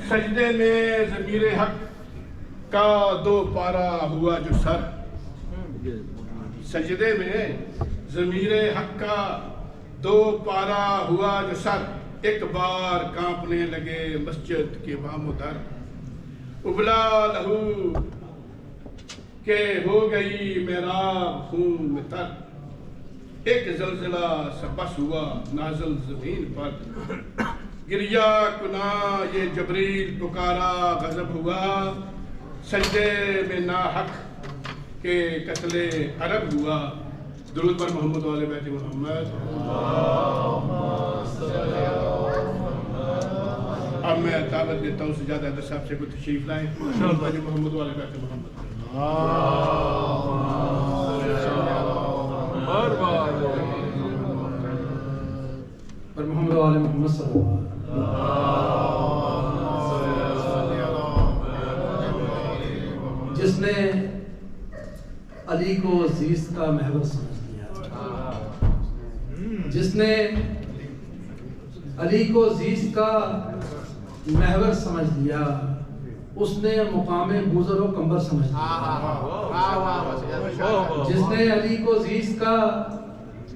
سجدے میں ضمیر حق کا دو پارا ہوا جو سر، سجدے میں ضمیر حق کا دو پارا ہوا جو سر، ایک بار کانپنے لگے مسجد کے بام و در، ابلا لہو کہ ہو گئی محراب خون میں تر، ایک زلزلہ سا بس ہوا نازل زمین پر، گریا کنا یہ جبریل پکارا غضب ہوا، سجدے میں ناحق کے قتل عرب ہوا۔ درود پر محمد و آل بیت محمد۔ اب میں دعوت دیتا ہوں سجادہ حیدر صاحب سے کوئی تشریف لائیں، محمد و آل بیت محمد۔ پر محمد و آل محمد صلی اللہ علیہ وسلم۔ جس نے علی کو زیست کا محور سمجھ لیا، جس نے علی کو زیست کا محور سمجھ لیا، اس نے مقام بوزر و کمبر سمجھ لیا۔ جس نے علی کو زیست کا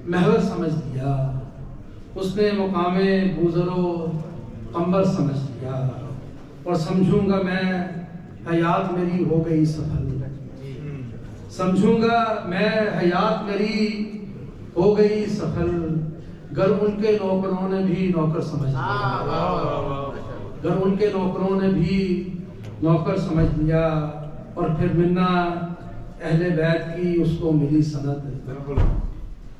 محور سمجھ لیا، اس نے مقام بوزر و قمبر سمجھ لیا۔ اور سمجھوں گا میں حیات میری ہو گئی سفل، سمجھوں گا میں حیات میری ہو گئی سفل، گر ان کے نوکروں نے بھی نوکر سمجھ لیا، گر ان کے نوکروں نے بھی نوکر سمجھ لیا۔ اور پھر منا اہل بیت کی اس کو ملی سند،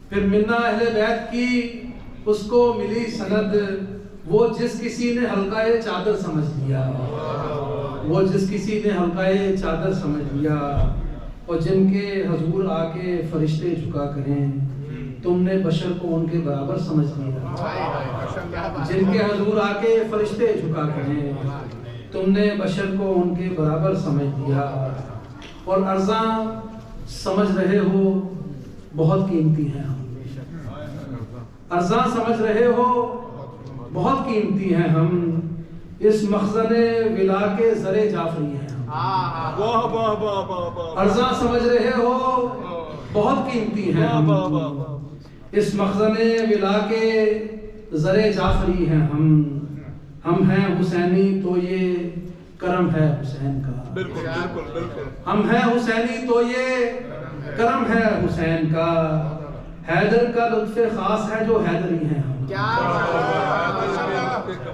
پھر منا اہل بیت کی اس کو ملی سند، وہ جس کسی نے حلقہ چادر سمجھ لیا، وہ جس کسی نے حلقہ چادر سمجھ لیا۔ اور جن کے حضور آ کے فرشتے جھکا کریں، تم نے بشر کو ان کے برابر سمجھ لیا۔ جن کے حضور آ کے فرشتے جھکا کریں، تم نے بشر کو ان کے برابر سمجھ لیا۔ اور ارزاں سمجھ رہے ہو بہت قیمتی ہیں ہم، ارزاں سمجھ رہے ہو بہت قیمتی ہیں ہم، اس مخزن ولا کے زر جعفری ہیں ہم۔ ارزاں سمجھ رہے ہو بہت قیمتی ہیں ہم، اس مخزن ولا کے زر جعفری ہیں ہم ہیں حسینی تو یہ کرم ہے حسین کا، ہم ہیں حسینی تو یہ کرم ہے حسین کا، حیدر کا لطف خاص ہے جو حیدری ہیں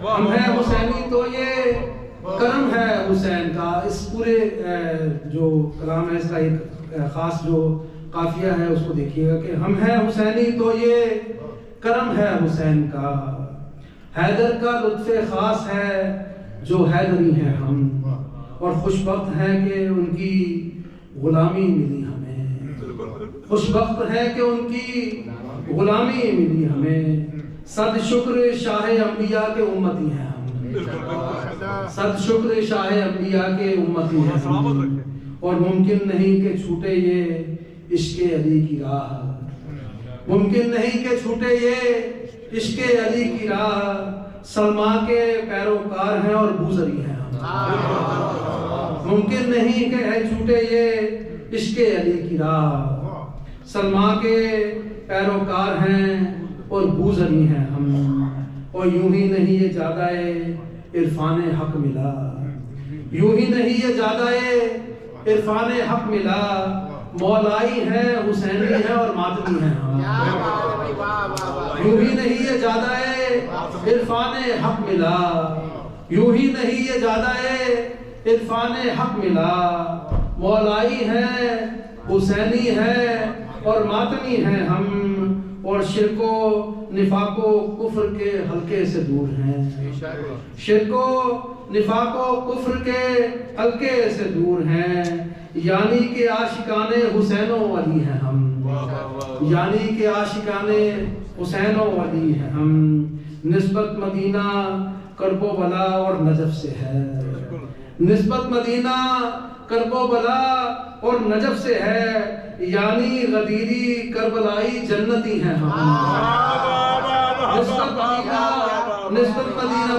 ہم ہیں حسینی تو یہ کرم ہے حسین کا۔ اس پورے جو کلام ہے اس کا ایک خاص جو قافیہ ہے اس کو دیکھیے گا کہ ہم ہیں حسینی تو یہ کرم ہے حسین کا، حیدر کا لطف خاص ہے جو حیدری ہیں ہم، اور خوش بخت ہیں کہ ان کی غلامی ملی ہمیں، خوش بخت ہے کہ ان کی غلامی ملی ہمیں، صد شکر شاہ انبیاء کے امتی ہیں ہم، صد شکر شاہ انبیاء کے امتی ہیں ہم، اور ممکن نہیں کہ چھوٹے یہ عشق علی کی راہ، ممکن نہیں کہ چھوٹے یہ عشق علی کی راہ، سلما کے پیروکار ہیں اور بوزری ہیں ہم، ممکن نہیں کہ چھوٹے یہ عشق علی کی راہ، سلما کے پیروکار ہیں اور بوزری ہیں ہم، اور یوں ہی نہیں یہ زیادہ عرفان حق ملا، یوں ہی نہیں یہ زیادہ عرفان حق ملا، مولائی ہیں حسینی ہیں اور ماتمی ہیں ہم، یوں ہی نہیں یہ زیادہ عرفان حق ملا، یوں ہی نہیں یہ زیادہ عرفان حق ملا، مولائی ہیں حسینی ہیں اور ماتمی ہیں ہم، اور شرک و نفاق و کفر کے حلقے سے دور ہیں، شرک و نفاق و کفر کے حلقے سے دور ہیں، یعنی کہ عاشقان حسین و علی ہیں ہم، یعنی کہ عاشقان حسین و علی ہیں ہم، نسبت مدینہ کرب و بلا اور نجف سے ہے، نسبت مدینہ کرب و بلا اور نجف سے ہے، یعنی غدیری کربلائی جنتی ہیں ہم، نسبت مدینہ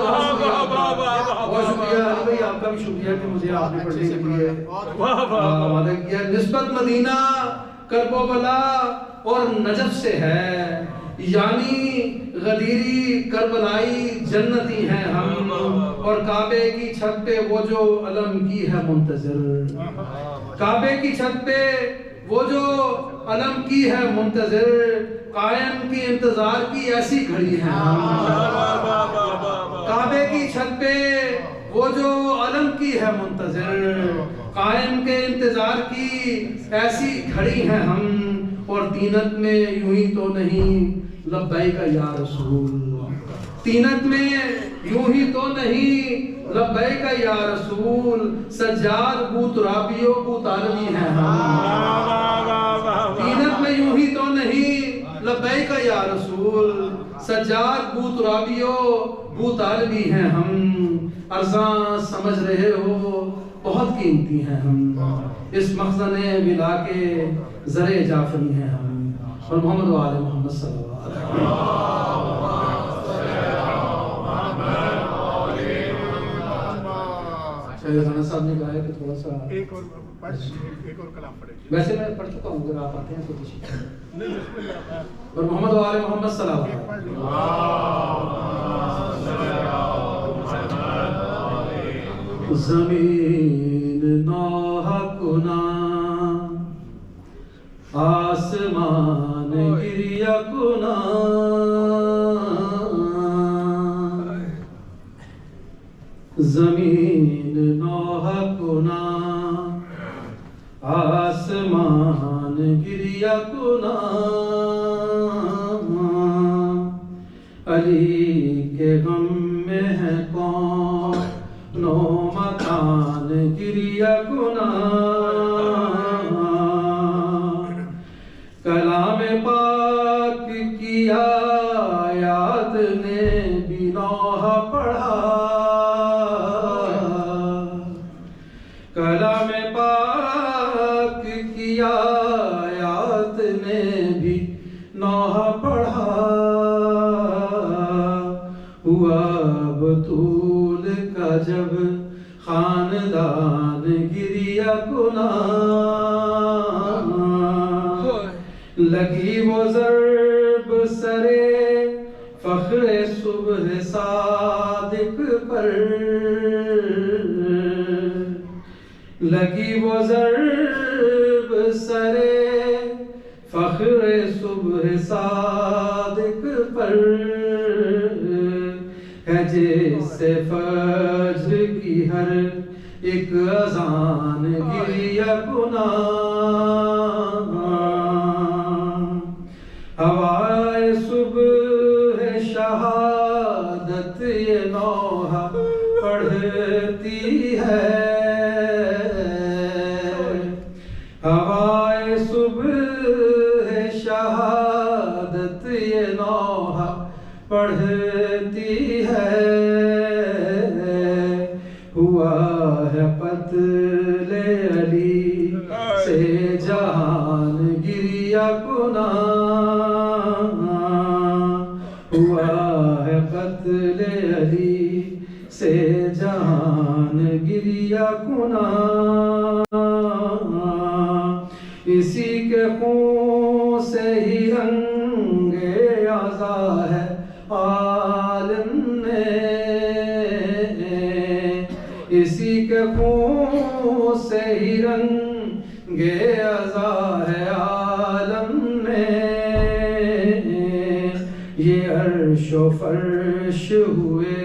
بہت شکریہ بھی شکریہ کہ مجھے آپ نے پڑھنے کے لیے وعدہ کیا. نسبت مدینہ کرب و بلا اور نجف سے ہے، یعنی غدیری کربلائی جنتی ہیں ہم، اور کعبے کی چھت پہ وہ جو علم کی ہے منتظر. کعبے کی چھت پہ وہ جو علم کی ہے منتظر، قائم کی انتظار کی ایسی گھڑی ہے ہم. کعبے کی چھت پہ وہ جو علم کی ہے منتظر، قائم کے انتظار کی ایسی گھڑی ہے ہم. اور تینت میں یوں ہی تو نہیں لبیک یا رسول، تینت میں یوں ہی تو نہیں لبیک یا رسول. سجاد بو ترابیو بو طالبی ہیں ہم، تینت میں یوں ہی تو نہیں لبیک یا رسول. سجاد بو ترابیو بو طالبی ہیں ہم. ارزاں سمجھ رہے ہو بہت قیمتی ہیں ہم، اس مخزن ولا کے زرے جعفری ہیں ہم. اور محمد و آل محمد صلی اللہ علیہ وسلم. صاحب نے کہا ہے کہ تھوڑا سا ایک اور کلام پڑھیں. ویسے میں پڑھ چکا ہوں، اگر آپ آتے ہیں تو تشریف. اور محمد و آل محمد صلی اللہ علیہ وسلم. زمین نوحہ کنا آسمان گریا کنا، زمین نوحہ کنا آسمان گریا کنا. علی کے غم میں ہے کون نو مکان گریا کنا. کلام پاک کی آیات نے بھی نوحہ پڑھا، کلام پاک کی آیات نے بھی نوحہ پڑھا. ہوا بطول کا جب خاندان گریا کنا، لگی وہ ضرب سرے فخر صبح صادق پر، لگی وہ ضرب سرے فخر صبح صادق پر. ہے جس سے فجر کی ہر ایک اذان گریا کنا. ہوائے صبح شہادت یہ نوحہ پڑھتی ہے، ہوائے صبح شہادت یہ نوحہ پڑھتی ہے. ہوا ہے قتل علی سے جہان گریا کنا، ہوا ہے قتل علی سے جہان گریا کنا. اسی کے خون سے ہی رنگ اعضا ہے عالم نے، اسی کے خون سے ہی رنگ اعضا ہے عالم نے. یہ عرش و فرش ہوئے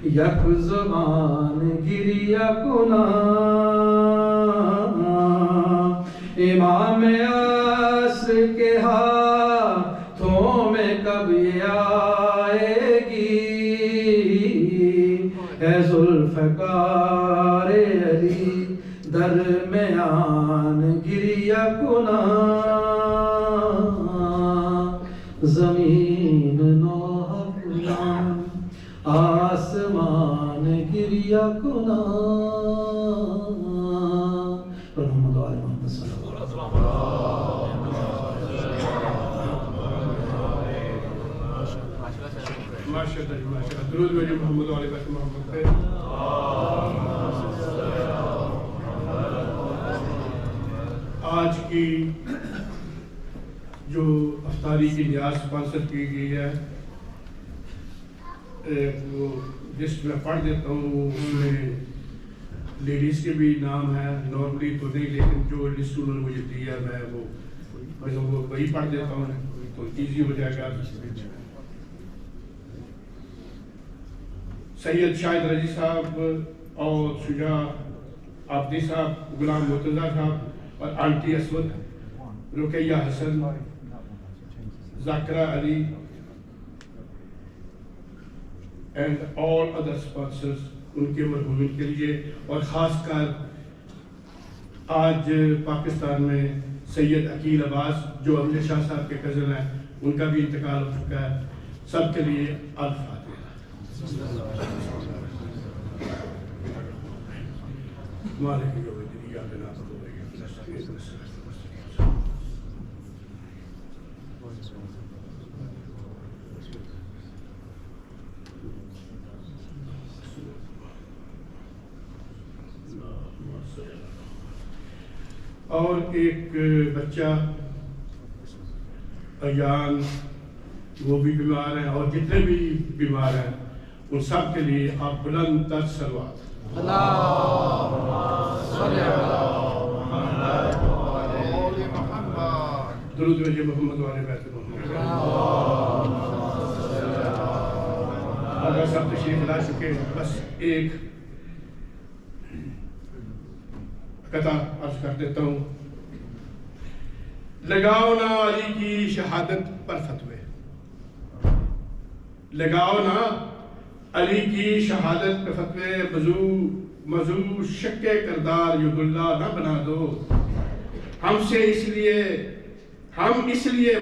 یک زبان گریا کنا. امام عصر کے ہاتھوں میں کب یہ آئے گی، ہے ذوالفقار علی درمیان گریا کنا. زمین نوحہ کنا آسمان گریا کنا. محمد و آل محمد صلی اللہ علیہ وسلم. ماشاءاللہ درود بھیجو محمد و آل محمد. کی جو افطاری کی نیاز اسپانسر کی گئی ہے وہ لسٹ میں پڑھ دیتا ہوں. اس میں لیڈیز کے بھی نام ہیں, نارملی تو نہیں لیکن جو لسٹ انہوں نے مجھے دی ہے میں وہ وہی پڑھ دیتا ہوں تو ایزی ہو جائے گا. سید شاہد رضی صاحب اور شجاع آبدی صاحب, غلام مرتضیٰ صاحب اور آنٹی اسود, رقیہ حسن, ذاکرہ علی and all other sponsors, ان کے مرحومین کے لیے. اور خاص کر آج پاکستان میں سید عقیل عباس جو امجد شاہ صاحب کے کزن ہیں, ان کا بھی انتقال ہو چکا ہے. سب کے لیے الفاتحہ. اور ایک بچہ ایان, وہ بھی بیمار ہیں, اور جتنے بھی بیمار ہیں ان سب کے لیے آپ بلند تر صلوات. درود بھیجے محمد والے بیت محمد. اگر سب تشریف لا چکے, بس ایک قطع عرض کر دیتا ہوں. لگاؤ نا علی کی شہادت پر فتوے, لگاؤ نا علی کی شہادت پہ فتوے, موضوع شک کردار ید اللہ نہ بنا دو. ہم اس لیے